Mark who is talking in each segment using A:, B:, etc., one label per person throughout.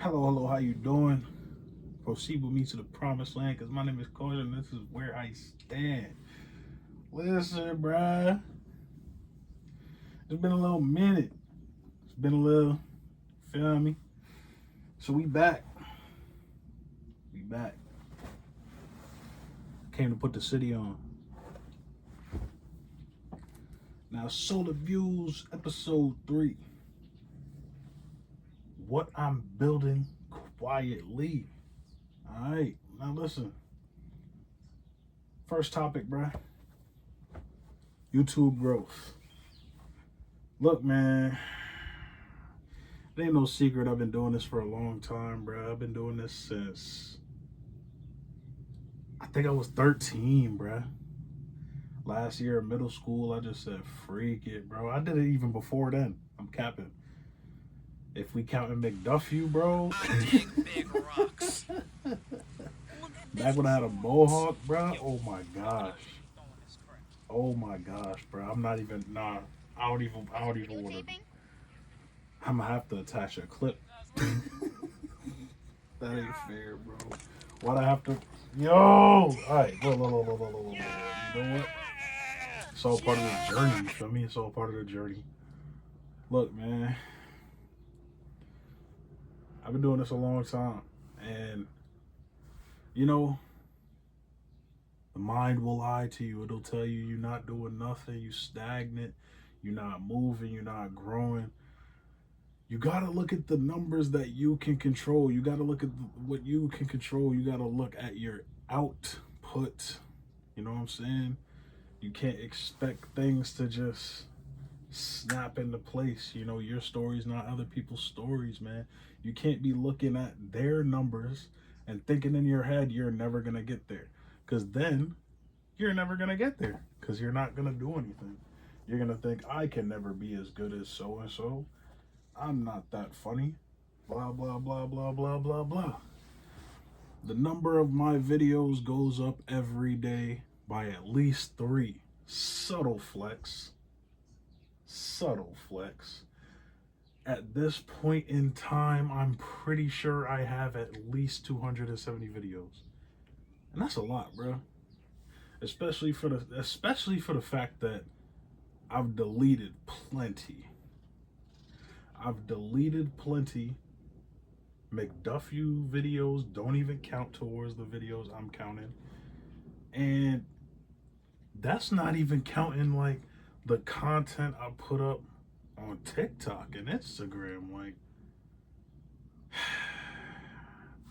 A: Hello, how you doing? Proceed with me to the promised land, because my name is Caution, and this is where I stand. Listen, bruh, it's been a little minute. It's been a little, feel me? So we back. We back. Came to put the city on. Now, Solar Views, episode 3. What I'm building quietly. Alright, now listen. First topic, bruh. YouTube growth. Look, man, it ain't no secret I've been doing this for a long time, bruh. I've been doing this since I think I was 13, bruh. Last year in middle school, I just said, freak it, bro. I did it even before then. I'm capping. If we counting McDuffie, bro.
B: Big rocks.
A: Back when I had a mohawk, bro. Oh my gosh. Oh my gosh, bro. I'm not even, nah. I don't even want to. I'm gonna have to attach a clip. That ain't fair, bro. Why'd I have to? Yo! Alright, look. You know what? It's all part of the journey, you feel me? It's all part of the journey. Look, man. I've been doing this a long time. And, you know, the mind will lie to you. It'll tell you you're not doing nothing. You stagnant. You're not moving. You're not growing. You got to look at the numbers that you can control. You got to look at what you can control. You got to look at your output. You know what I'm saying? You can't expect things to just snap into place. You know, your story's not other people's stories, man. You can't be looking at their numbers and thinking in your head you're never going to get there. Because then you're never going to get there. Because you're not going to do anything. You're going to think, I can never be as good as so-and-so. I'm not that funny. Blah, blah, blah, blah, blah, blah, blah. The number of my videos goes up every day by at least 3. Subtle flex. At this point in time, I'm pretty sure I have at least 270 videos. And that's a lot, bro. Especially for the fact that I've deleted plenty. McDuffie videos don't even count towards the videos I'm counting. And that's not even counting like the content I put up on TikTok and Instagram. Like,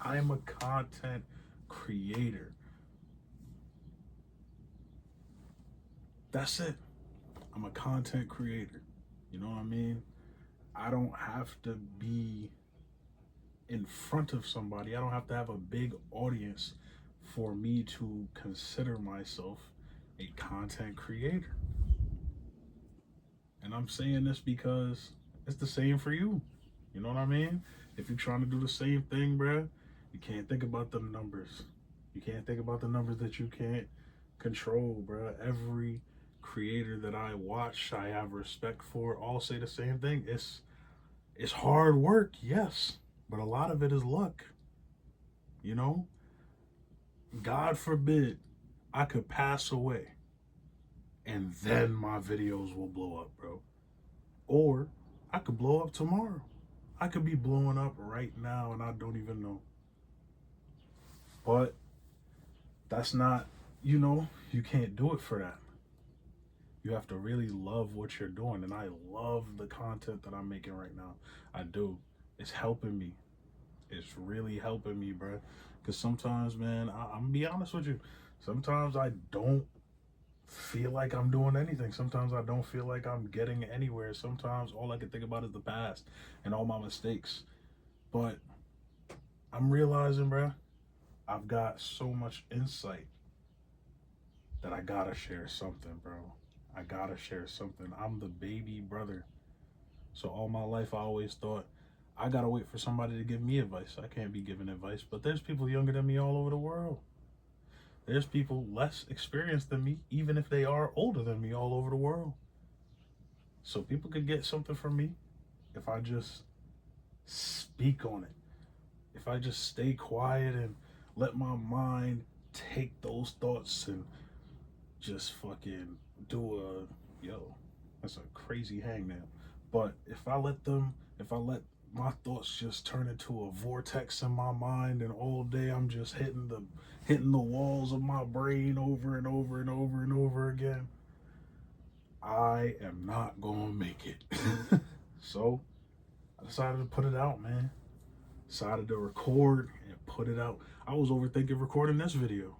A: I am a content creator. That's it. I'm a content creator. You know what I mean? I don't have to be in front of somebody. I don't have to have a big audience for me to consider myself a content creator. And I'm saying this because it's the same for you. You know what I mean? If you're trying to do the same thing, bruh, you can't think about them numbers. You can't think about the numbers that you can't control, bruh. Every creator that I watch, I have respect for, all say the same thing. It's hard work, yes, but a lot of it is luck. You know? God forbid I could pass away and then my videos will blow up, bro. Or I could blow up tomorrow. I could be blowing up right now and I don't even know. But that's not, you can't do it for that. You have to really love what you're doing. And I love the content that I'm making right now. I do. It's helping me. It's really helping me, bro. Because sometimes, man, I'm going to be honest with you. Sometimes I don't feel like I'm doing anything. Sometimes I don't feel like I'm getting anywhere. Sometimes all I can think about is the past and all my mistakes. But I'm realizing, bro, I've got so much insight that I gotta share something, bro. I gotta share something. I'm the baby brother. So all my life I always thought I gotta wait for somebody to give me advice. I can't be giving advice. But there's people younger than me all over the world. There's people less experienced than me, even if they are older than me all over the world. So people could get something from me if I just speak on it. if I just stay quiet and let my mind take those thoughts and just fucking do that's a crazy hangnail. But if I let my thoughts just turn into a vortex in my mind, and all day I'm just hitting the walls of my brain over and over and over and over again, I am not gonna make it. So I decided to put it out, man. Decided to record and put it out. I was overthinking recording this video.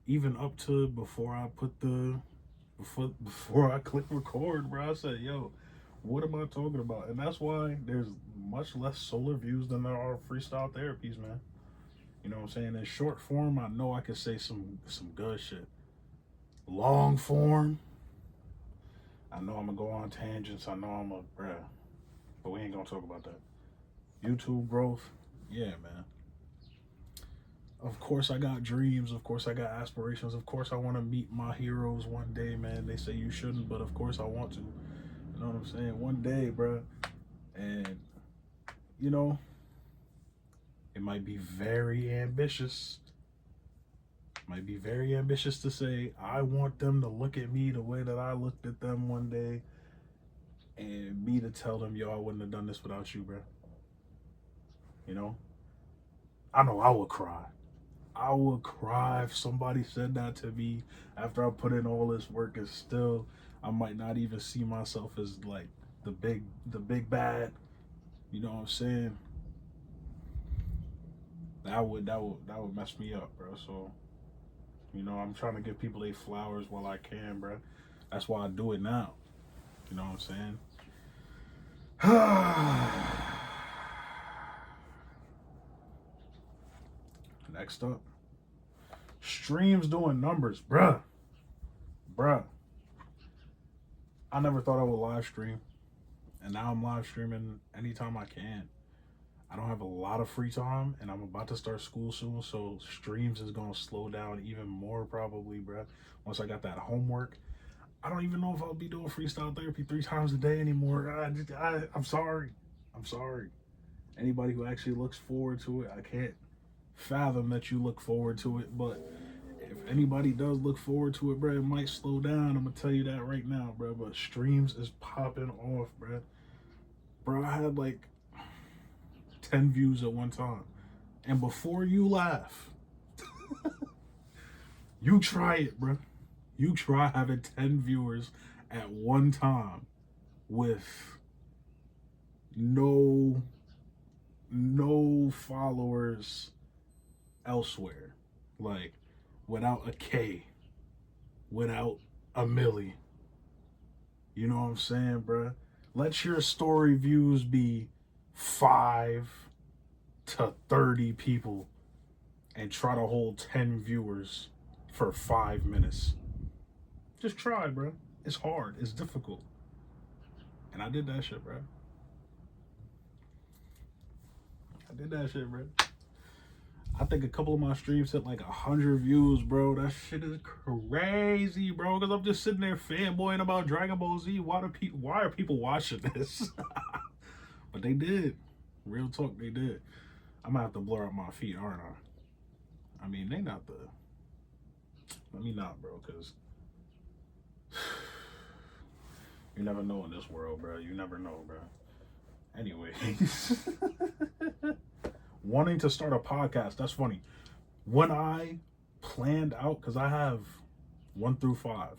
A: Even up to before I click record, bro, I said, yo, what am I talking about? And that's why there's much less solar views than there are freestyle therapies, man. You know what I'm saying? In short form, I know I could say some good shit. Long form, I know I'm gonna go on tangents. I know bruh, but we ain't gonna talk about that. YouTube growth, yeah, man. Of course I got dreams. Of course I got aspirations. Of course I want to meet my heroes one day, man. They say you shouldn't, but of course I want to. You know what I'm saying? One day, bruh. And, you know, it might be very ambitious. Might be very ambitious to say, I want them to look at me the way that I looked at them one day, and me to tell them, yo, I wouldn't have done this without you, bruh. You know? I know I would cry. I would cry if somebody said that to me after I put in all this work, and still I might not even see myself as like the big bad. You know what I'm saying? That would mess me up, bro. So, you know, I'm trying to give people their flowers while I can, bro. That's why I do it now. You know what I'm saying? Next up, streams doing numbers, bruh. I never thought I would live stream, and now I'm live streaming anytime I can. I don't have a lot of free time, and I'm about to start school soon, so streams is gonna slow down even more probably, bruh. Once I got that homework, I don't even know if I'll be doing freestyle therapy 3 times a day anymore. I'm sorry. Anybody who actually looks forward to it, I can't fathom that you look forward to it, but if anybody does look forward to it, bro, it might slow down. I'm gonna tell you that right now, bro. But streams is popping off, bro. Bro, I had like 10 views at one time. And before you laugh, you try it, bro. You try having 10 viewers at one time with no followers elsewhere. Like, without a K, without a milli. You know what I'm saying, bro? Let your story views be 5 to 30 people and try to hold 10 viewers for 5 minutes. Just try, bro. It's hard. It's difficult. And I did that shit, bro. I think a couple of my streams hit like 100 views, bro. That shit is crazy, bro. Because I'm just sitting there fanboying about Dragon Ball Z. Why are people watching this? But they did. Real talk, they did. I'm gonna have to blur out my feet, aren't I? I mean, they not the. Let me not, bro, because you never know in this world, bro. You never know, bro. Anyways. Wanting to start a podcast, that's funny. When I planned out, because I have 1 through 5.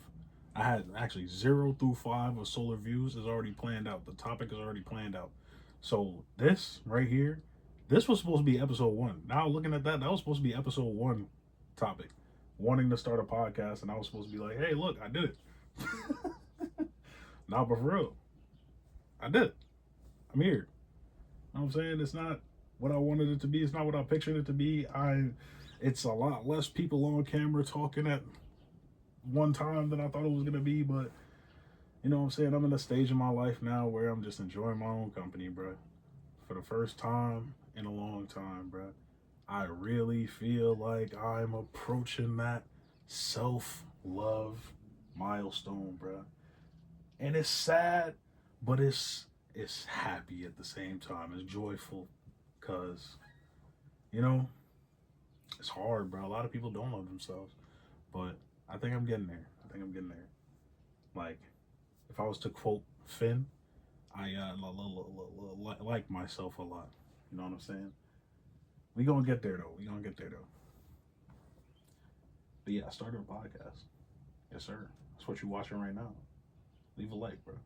A: I had actually 0 through 5 of solar views is already planned out. The topic is already planned out. So this right here, this was supposed to be episode 1. Now looking at that was supposed to be episode 1 topic. Wanting to start a podcast, and I was supposed to be like, hey, look, I did it. Nah, but for real, I did it. I'm here. You know what I'm saying? It's not what I wanted it to be. It's not what I pictured it to be. It's a lot less people on camera talking at one time than I thought it was gonna be, but you know what I'm saying? I'm in a stage in my life now where I'm just enjoying my own company, bro. For the first time in a long time, bro. I really feel like I'm approaching that self-love milestone, bro. And it's sad, but it's happy at the same time. It's joyful, Because, you know, it's hard, bro. A lot of people don't love themselves. But I think I'm getting there. I think I'm getting there. Like, if I was to quote Finn, I like myself a lot. You know what I'm saying? We gonna get there though. We gonna get there though. But yeah, I started a podcast. Yes, sir. That's what you're watching right now. Leave a like, bro.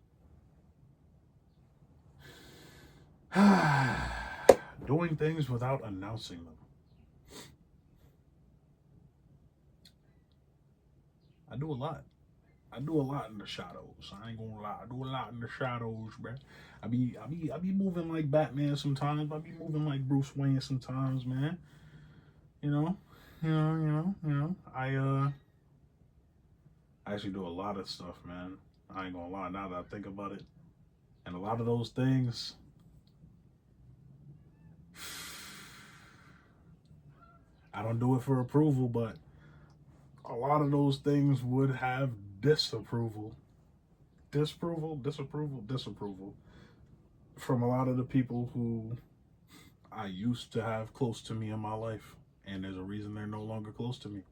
A: Doing things without announcing them. I do a lot. I do a lot in the shadows. I ain't gonna lie. I do a lot in the shadows, bro. I be moving like Batman sometimes. I be moving like Bruce Wayne sometimes, man. You know, I actually do a lot of stuff, man. I ain't gonna lie. Now that I think about it, and a lot of those things, I don't do it for approval, but a lot of those things would have disapproval, disapproval from a lot of the people who I used to have close to me in my life. And there's a reason they're no longer close to me,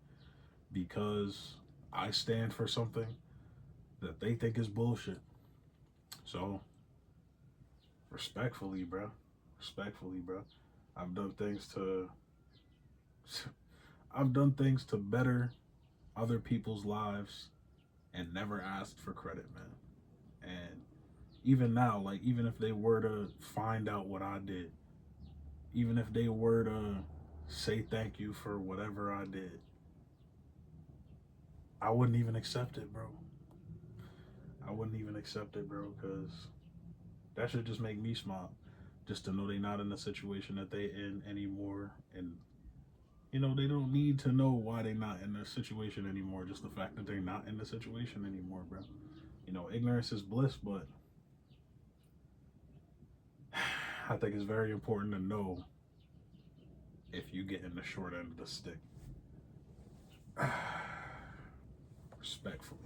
A: because I stand for something that they think is bullshit. So, respectfully, bro. Respectfully, bro. I've done things to I've done things to better other people's lives and never asked for credit, man. And even now, like, even if they were to find out what I did, even if they were to say thank you for whatever I did, I wouldn't even accept it, bro. I wouldn't even accept it, bro, because that should just make me smile. Just to know they're not in the situation that they in anymore. And, you know, they don't need to know why they're not in the situation anymore. Just the fact that they're not in the situation anymore, bro. You know, ignorance is bliss, but I think it's very important to know if you get in the short end of the stick. Respectfully.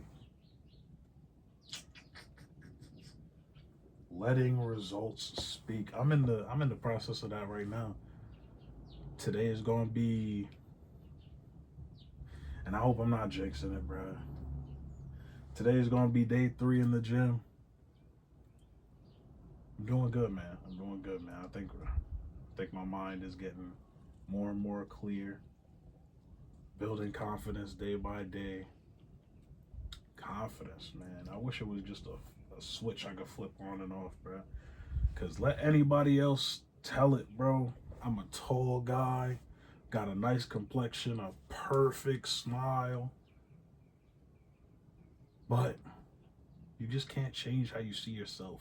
A: Letting results speak. I'm in the process of that right now. Today is gonna be, and I hope I'm not jinxing it, bro. Today is gonna be day 3 in the gym. I'm doing good, man. I'm doing good, man. I think my mind is getting more and more clear. Building confidence day by day. Confidence, man. I wish it was just a switch I could flip on and off, bro. Cause let anybody else tell it, bro. I'm a tall guy, got a nice complexion, a perfect smile. But you just can't change how you see yourself.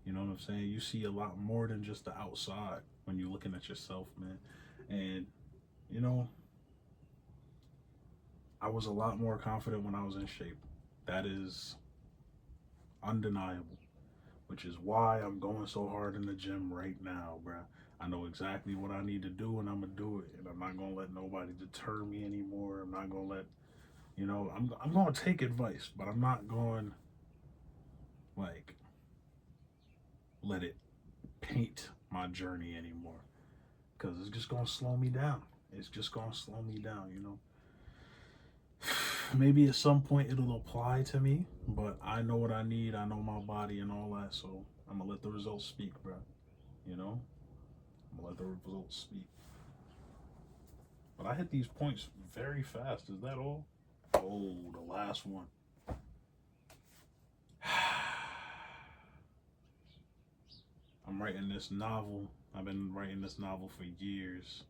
A: You know what I'm saying? You see a lot more than just the outside when you're looking at yourself, man. And, you know, I was a lot more confident when I was in shape. That is undeniable, which is why I'm going so hard in the gym right now, bro. I know exactly what I need to do, and I'm gonna do it. And I'm not gonna let nobody deter me anymore. I'm not gonna let, you know, I'm gonna take advice, but I'm not going, like, let it paint my journey anymore, because it's just gonna slow me down. It's just gonna slow me down, you know. Maybe at some point it'll apply to me, but I know what I need. I know my body and all that, so I'm gonna let the results speak, bro. You know, I'm gonna let the results speak. But I hit these points very fast. Is that all? Oh, the last one. I'm writing this novel. I've been writing this novel for years.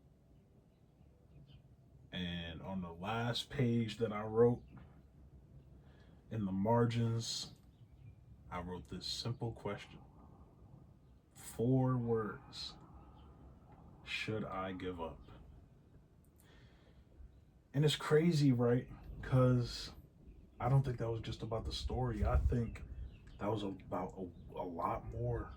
A: And on the last page that I wrote, in the margins, I wrote this simple question. 4 words. Should I give up? And it's crazy, right? Because I don't think that was just about the story. I think that was about a lot more.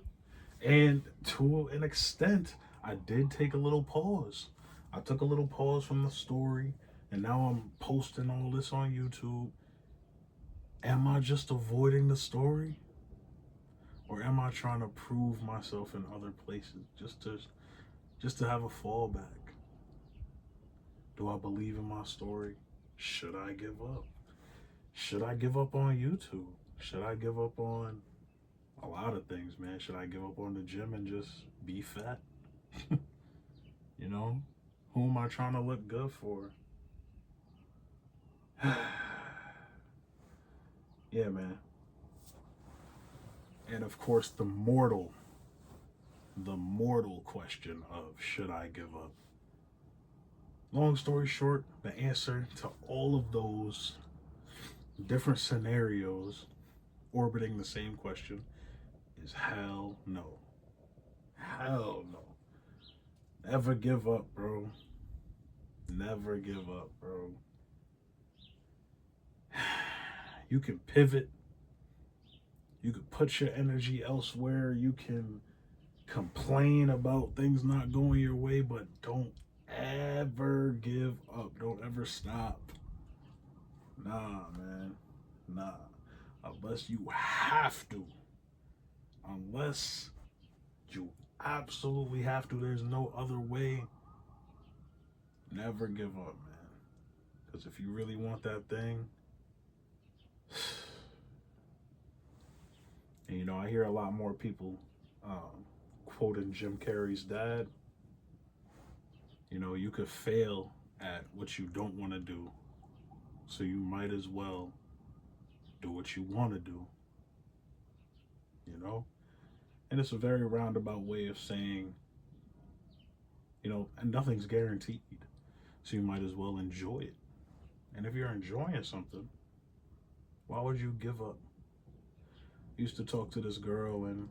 A: And to an extent, I did take a little pause. I took a little pause from the story, and now I'm posting all this on YouTube. Am I just avoiding the story? Or am I trying to prove myself in other places just to just to have a fallback. Do I believe in my story? Should I give up? Should I give up on YouTube? Should I give up on a lot of things, man? Should I give up on the gym and just be fat? You know? Who am I trying to look good for? Yeah, man. And of course, the mortal question of should I give up? Long story short, the answer to all of those different scenarios orbiting the same question is hell no. Hell no. Never give up, bro. Never give up, bro. You can pivot. You can put your energy elsewhere. You can complain about things not going your way, but don't ever give up. Don't ever stop. Nah, man. Nah. Unless you have to. Unless you absolutely have to. There's no other way. Never give up, man. Because if you really want that thing, and you know, I hear a lot more people quoting Jim Carrey's dad. You know, you could fail at what you don't want to do, so you might as well do what you want to do. You know? And it's a very roundabout way of saying, you know, and nothing's guaranteed, so you might as well enjoy it. And if you're enjoying something, why would you give up? I used to talk to this girl, and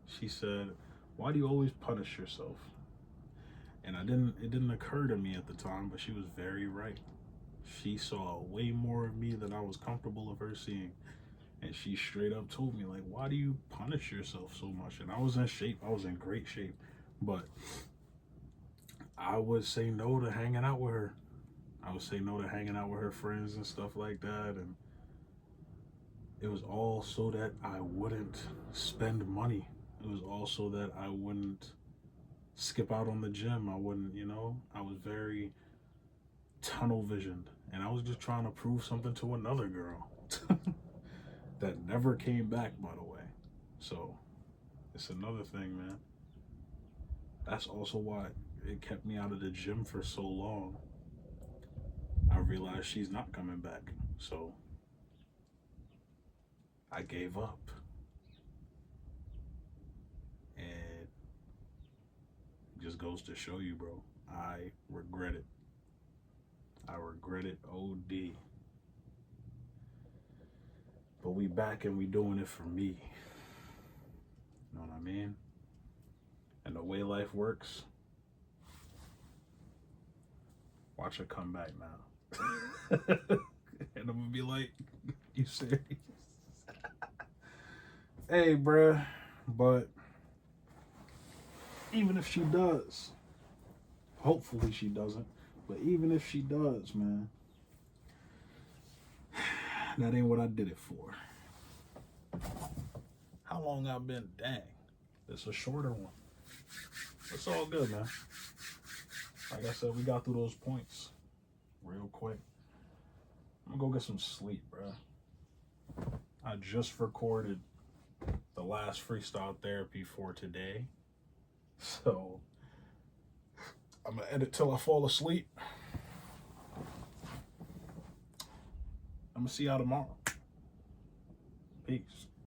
A: she said, "Why do you always punish yourself?" And it didn't occur to me at the time, but she was very right. She saw way more of me than I was comfortable of her seeing. And she straight up told me, like, why do you punish yourself so much? And I was in shape. I was in great shape. But I would say no to hanging out with her. I would say no to hanging out with her friends and stuff like that. And it was all so that I wouldn't spend money. It was also that I wouldn't skip out on the gym. I wouldn't, you know, I was very tunnel visioned. And I was just trying to prove something to another girl that never came back, by the way. So it's another thing, man. That's also why it kept me out of the gym for so long. I realized she's not coming back. So I gave up. And it just goes to show you, bro, I regret it. I regret it OD. But we back and we doing it for me. You know what I mean? And the way life works, watch her come back now. And I'm gonna be like, you serious? Hey, bruh. But even if she does, hopefully she doesn't, but even if she does, man, that ain't what I did it for. How long I've been? Dang. It's a shorter one. It's all good, man. Like I said, we got through those points real quick. I'm gonna go get some sleep, bro. I just recorded the last freestyle therapy for today. So I'm gonna edit till I fall asleep. I'm gonna see y'all tomorrow. Peace.